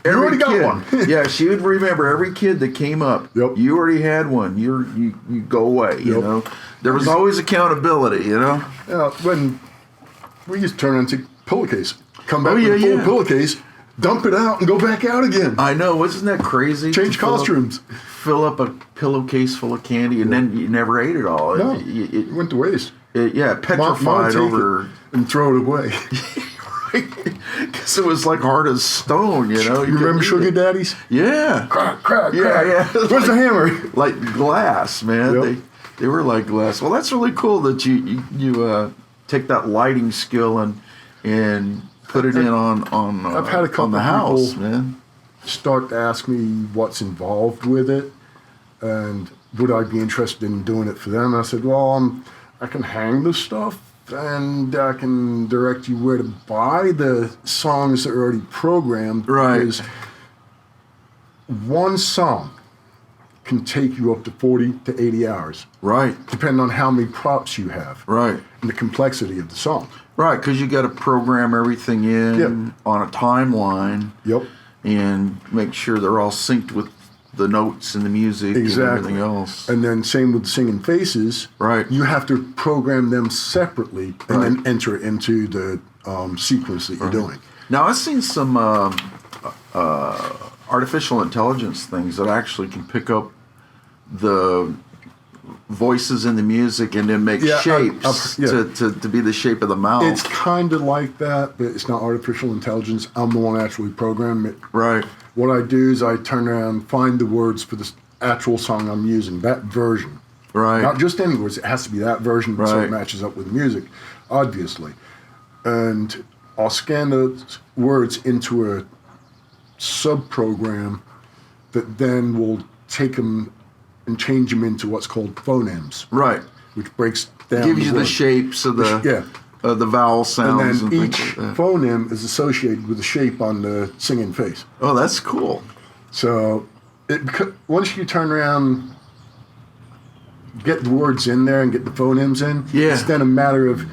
Speaker 2: You already got one.
Speaker 1: Yeah, she would remember every kid that came up.
Speaker 2: Yep.
Speaker 1: You already had one. You go away. You know, there was always accountability. You know.
Speaker 2: Yeah, when we used to turn into pillowcase, come back with a full pillowcase, dump it out, and go back out again.
Speaker 1: I know, isn't that crazy?
Speaker 2: Change costumes.
Speaker 1: Fill up a pillowcase full of candy, and then you never ate it all.
Speaker 2: No, it went to waste.
Speaker 1: Petrified over
Speaker 2: and throw it away.
Speaker 1: Because it was like hard as stone, you know.
Speaker 2: You remember Sugar Daddies?
Speaker 1: Yeah.
Speaker 2: Crack.
Speaker 1: Yeah.
Speaker 2: Where's the hammer?
Speaker 1: Like glass, man.
Speaker 2: Yep.
Speaker 1: They were like glass. Well, that's really cool that you take that lighting skill and put it
Speaker 2: I've had a couple
Speaker 1: on the house, man.
Speaker 2: Start to ask me what's involved with it and would I be interested in doing it for them. And I said, well, I can hang the stuff. And I can direct you where to buy the songs that are already programmed.
Speaker 1: Right.
Speaker 2: Because one song can take you up to 40 to 80 hours.
Speaker 1: Right.
Speaker 2: Depending on how many props you have.
Speaker 1: Right.
Speaker 2: And the complexity of the song.
Speaker 1: Right, because you got to program everything in on a timeline.
Speaker 2: Yep.
Speaker 1: And make sure they're all synced with the notes and the music and everything else.
Speaker 2: And then same with singing faces.
Speaker 1: Right.
Speaker 2: You have to program them separately and then enter it into the sequence that you're doing.
Speaker 1: Now I've seen some artificial intelligence things that actually can pick up the voices in the music and then make shapes to be the shape of the mouth.
Speaker 2: It's kind of like that, but it's not artificial intelligence. I'm the one actually programming it.
Speaker 1: Right.
Speaker 2: What I do is I turn around, find the words for the actual song I'm using, that version.
Speaker 1: Right.
Speaker 2: Not just any words. It has to be that version so
Speaker 1: Right.
Speaker 2: it matches up with the music, obviously. And I'll scan those words into a sub-program that then will take them and change them into what's called phonemes.
Speaker 1: Right.
Speaker 2: Which breaks down
Speaker 1: Gives you the
Speaker 2: word.
Speaker 1: shapes of the vowel sounds
Speaker 2: And
Speaker 1: and,
Speaker 2: then
Speaker 1: things
Speaker 2: each
Speaker 1: like that.
Speaker 2: phoneme is associated with the shape on the singing face.
Speaker 1: Oh, that's cool.
Speaker 2: So once you turn around, get the words in there and get the phonemes in, it's then a matter of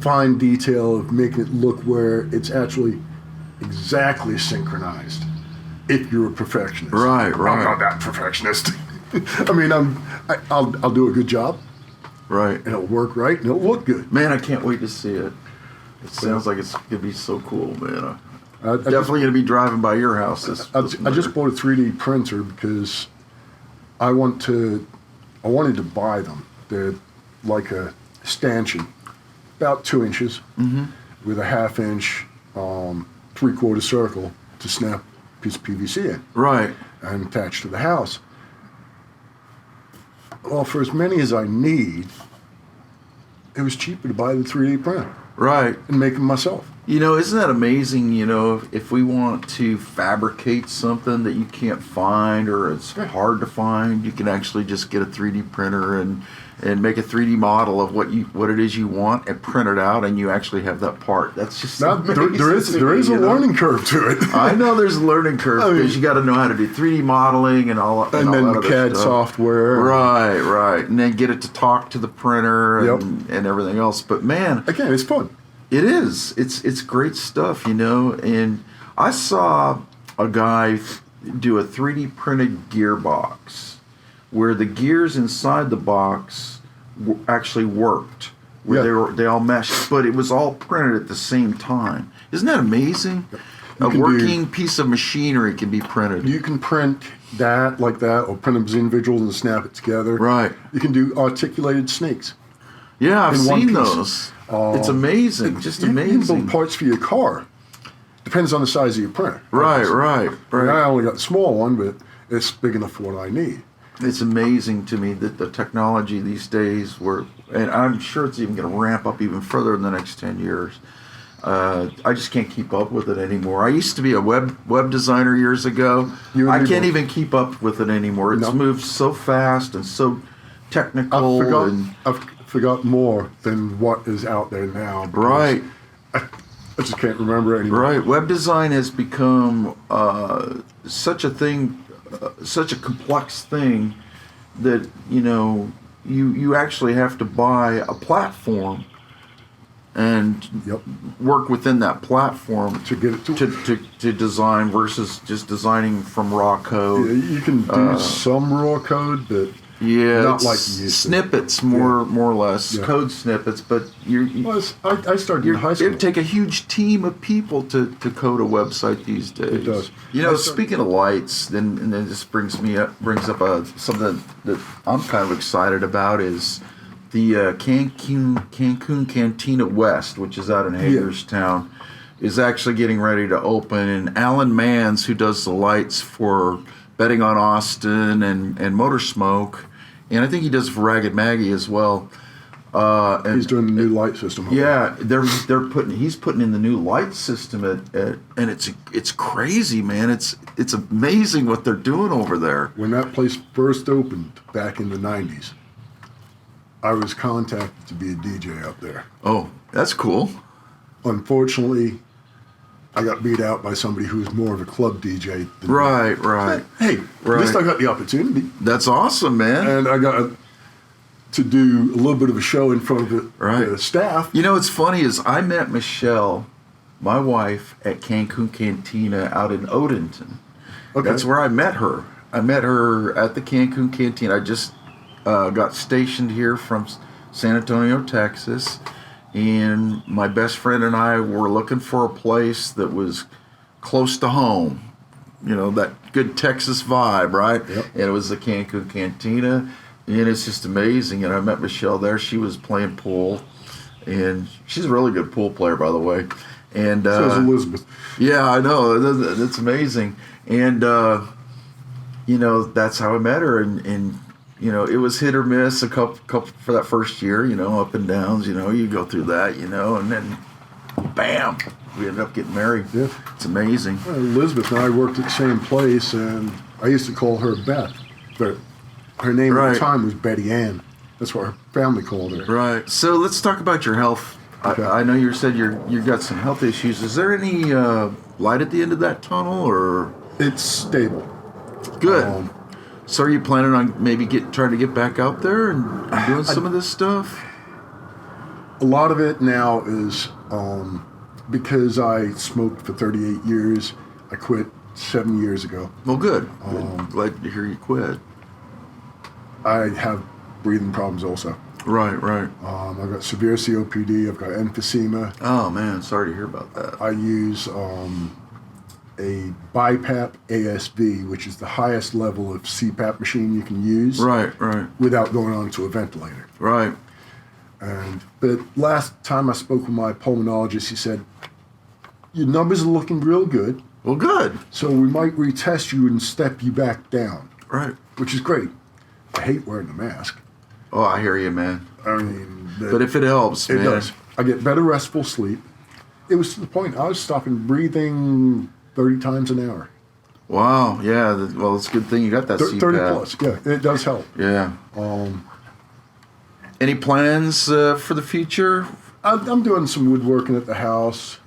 Speaker 2: fine detail of making it look where it's actually exactly synchronized. If you're a perfectionist,
Speaker 1: Right.
Speaker 2: I'm not that perfectionist. I mean, I'll do a good job,
Speaker 1: Right.
Speaker 2: and it'll work right, and it'll look good.
Speaker 1: Man, I can't wait to see it. It sounds like it's gonna be so cool, man.
Speaker 2: I
Speaker 1: Definitely gonna be driving by your house this
Speaker 2: I
Speaker 1: winter.
Speaker 2: just bought a 3D printer because I wanted to buy them. They're like a stanchion, about 2 inches, with a 1/2 inch, 3/4 circle to snap a piece of PVC in
Speaker 1: Right.
Speaker 2: and attach to the house. Well, for as many as I need, it was cheaper to buy the 3D printer
Speaker 1: Right.
Speaker 2: and make them myself.
Speaker 1: You know, isn't that amazing? You know, if we want to fabricate something that you can't find or it's hard to find, you can actually just get a 3D printer and make a 3D model of what it is you want and print it out, and you actually have that part. That's just
Speaker 2: Now, there is a learning curve to it.
Speaker 1: I know there's a learning curve because you got to know how to do 3D modeling and all
Speaker 2: and
Speaker 1: all
Speaker 2: then
Speaker 1: that
Speaker 2: the
Speaker 1: other
Speaker 2: CAD
Speaker 1: stuff.
Speaker 2: software.
Speaker 1: Right, and then get it to talk to the printer and everything else. But man,
Speaker 2: Again, it's fun.
Speaker 1: it is. It's great stuff, you know. And I saw a guy do a 3D printed gearbox where the gears inside the box actually worked, where they all meshed, but it was all printed at the same time. Isn't that amazing? A working piece of machinery can be printed.
Speaker 2: You can print that like that, or print them as individuals and snap it together.
Speaker 1: Right.
Speaker 2: You can do articulated snakes.
Speaker 1: Yeah, I've
Speaker 2: in one
Speaker 1: seen
Speaker 2: piece.
Speaker 1: those. It's amazing, just
Speaker 2: You can
Speaker 1: amazing.
Speaker 2: build parts for your car. Depends on the size of your printer.
Speaker 1: Right.
Speaker 2: I mean, I only got the small one, but it's big enough for what I need.
Speaker 1: It's amazing to me that the technology these days, and I'm sure it's even going to ramp up even further in the next 10 years. I just can't keep up with it anymore. I used to be a web designer years ago. I can't even keep up with it anymore. It's moved so fast and so technical.
Speaker 2: I've forgot more than what is out there now.
Speaker 1: Right.
Speaker 2: I just can't remember anymore.
Speaker 1: Right. Web design has become such a thing, such a complex thing that, you know, you actually have to buy a platform and work within that platform
Speaker 2: To get it
Speaker 1: to design versus just designing from raw code.
Speaker 2: You can do some raw code, but not like you used to.
Speaker 1: Snippets, more or less, code snippets. But
Speaker 2: I started in high school.
Speaker 1: it'd take a huge team of people to code a website these days.
Speaker 2: It does.
Speaker 1: You know, speaking of lights, then this brings up something that I'm kind of excited about is the Cancun Cantina West, which is out in Hagerstown, is actually getting ready to open. And Alan Mans, who does the lights for Betting on Austin and Motor Smoke, and I think he does for Ragged Maggie as well. And
Speaker 2: He's doing the new light system.
Speaker 1: yeah, he's putting in the new light system and it's crazy, man. It's amazing what they're doing over there.
Speaker 2: When that place first opened back in the 90s, I was contacted to be a DJ up there.
Speaker 1: Oh, that's cool.
Speaker 2: Unfortunately, I got beat out by somebody who was more of a club DJ than me.
Speaker 1: Right.
Speaker 2: Hey, at least I got the opportunity.
Speaker 1: That's awesome, man.
Speaker 2: And I got to do a little bit of a show in front of the staff.
Speaker 1: You know what's funny is I met Michelle, my wife, at Cancun Cantina out in Odenton.
Speaker 2: Okay.
Speaker 1: That's where I met her. I met her at the Cancun Cantina. I just got stationed here from San Antonio, Texas. and my best friend and I were looking for a place that was close to home. You know, that good Texas vibe, right?
Speaker 2: Yep.
Speaker 1: And it was the Cancun Cantina, and it's just amazing. And I met Michelle there. She was playing pool, and she's a really good pool player, by the way. And
Speaker 2: So is Elizabeth.
Speaker 1: yeah, I know. It's amazing. And, you know, that's how I met her. And, you know, it was hit or miss a couple for that first year, you know, up and downs, you know, you go through that, you know, and then bam, we ended up getting married.
Speaker 2: Yeah.
Speaker 1: It's amazing.
Speaker 2: Well, Elizabeth and I worked at the same place, and I used to call her Beth, but her name at
Speaker 1: Right.
Speaker 2: the time was Betty Ann. That's what her family called her.
Speaker 1: Right. So let's talk about your health.
Speaker 2: Okay.
Speaker 1: I know you said you got some health issues. Is there any light at the end of that tunnel, or
Speaker 2: It's stable.
Speaker 1: good? So are you planning on maybe trying to get back out there and doing some of this stuff?
Speaker 2: A lot of it now is because I smoked for 38 years. I quit 7 years ago.
Speaker 1: Well, good. Glad to hear you quit.
Speaker 2: I have breathing problems also.
Speaker 1: Right, right.
Speaker 2: I've got severe COPD. I've got emphysema.
Speaker 1: Oh man, sorry to hear about that.
Speaker 2: I use a BiPAP ASV, which is the highest level of CPAP machine you can use.
Speaker 1: Right, right,
Speaker 2: Without going onto a ventilator.
Speaker 1: right.
Speaker 2: But last time I spoke with my pulmonologist, he said, your numbers are looking real good,
Speaker 1: Well, good.
Speaker 2: so we might retest you and step you back down,
Speaker 1: Right.
Speaker 2: which is great. I hate wearing the mask.
Speaker 1: Oh, I hear you, man.
Speaker 2: I mean,
Speaker 1: But if it helps,
Speaker 2: it
Speaker 1: man.
Speaker 2: does. I get better restful sleep. It was to the point I was stopping breathing 30 times an hour.
Speaker 1: Wow. Yeah. Well, it's a good thing you got that
Speaker 2: 30
Speaker 1: CPAP.
Speaker 2: plus, yeah, it does help.
Speaker 1: Yeah. Any plans for the future?
Speaker 2: I'm doing some woodworking at the house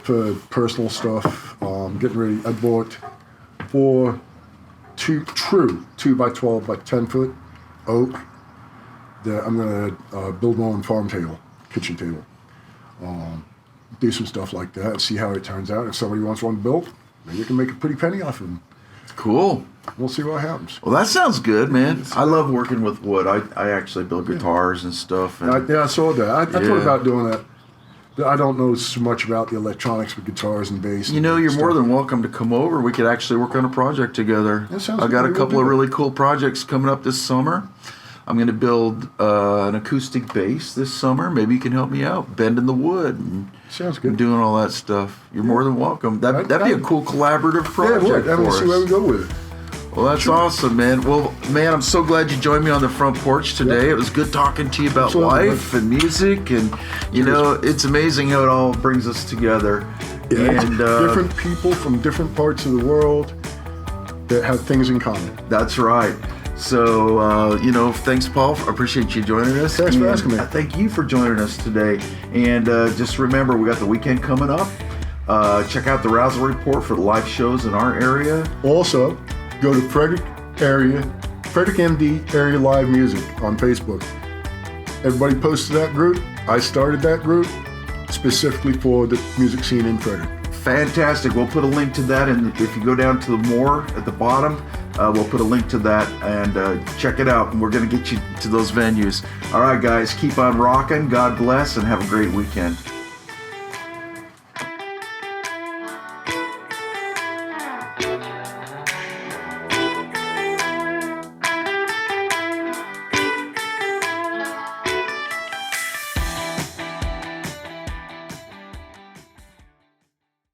Speaker 2: for personal stuff. Getting ready. I bought 2 by 12 by 10 foot oak that I'm gonna build my own farm table, kitchen table. Do some stuff like that. See how it turns out. If somebody wants one built, maybe you can make a pretty penny off of them.
Speaker 1: Cool.
Speaker 2: We'll see what happens.
Speaker 1: Well, that sounds good, man. I love working with wood. I actually build guitars and stuff. And
Speaker 2: I saw that. I thought
Speaker 1: Yeah.
Speaker 2: about doing that. But I don't know so much about the electronics with guitars and bass.
Speaker 1: you know,
Speaker 2: and
Speaker 1: you're more
Speaker 2: stuff.
Speaker 1: than welcome to come over. We could actually work on a project together.
Speaker 2: That sounds
Speaker 1: I got
Speaker 2: good.
Speaker 1: a
Speaker 2: We'll
Speaker 1: couple
Speaker 2: do
Speaker 1: of
Speaker 2: that.
Speaker 1: really cool projects coming up this summer. I'm going to build an acoustic bass this summer. Maybe you can help me out, bending the wood and
Speaker 2: Sounds
Speaker 1: and
Speaker 2: good.
Speaker 1: doing all that stuff. You're more than welcome. That'd be a cool collaborative
Speaker 2: Yeah,
Speaker 1: project
Speaker 2: it would. I'm
Speaker 1: for
Speaker 2: gonna see where we
Speaker 1: us.
Speaker 2: go with it.
Speaker 1: Well, that's awesome, man. Well, man, I'm so glad you joined me on the front porch today.
Speaker 2: Yeah.
Speaker 1: It was good talking to you about
Speaker 2: Absolutely.
Speaker 1: life and music, and you know, it's amazing how it all brings us together.
Speaker 2: Yeah,
Speaker 1: And
Speaker 2: different people from different parts of the world that have things in common.
Speaker 1: that's right. So, you know, thanks, Paul. I appreciate you joining us.
Speaker 2: Thanks for
Speaker 1: And
Speaker 2: asking me.
Speaker 1: I thank you for joining us today. And just remember, we got the weekend coming up. Check out the Razzle Report for the live shows in our area.
Speaker 2: Also, go to Frederick MD Area Live Music on Facebook. Everybody posts to that group. I started that group specifically for the music scene in Frederick.
Speaker 1: Fantastic. We'll put a link to that, and if you go down to the more at the bottom, we'll put a link to that, and check it out, and we're going to get you to those venues. All right, guys, keep on rocking. God bless, and have a great weekend.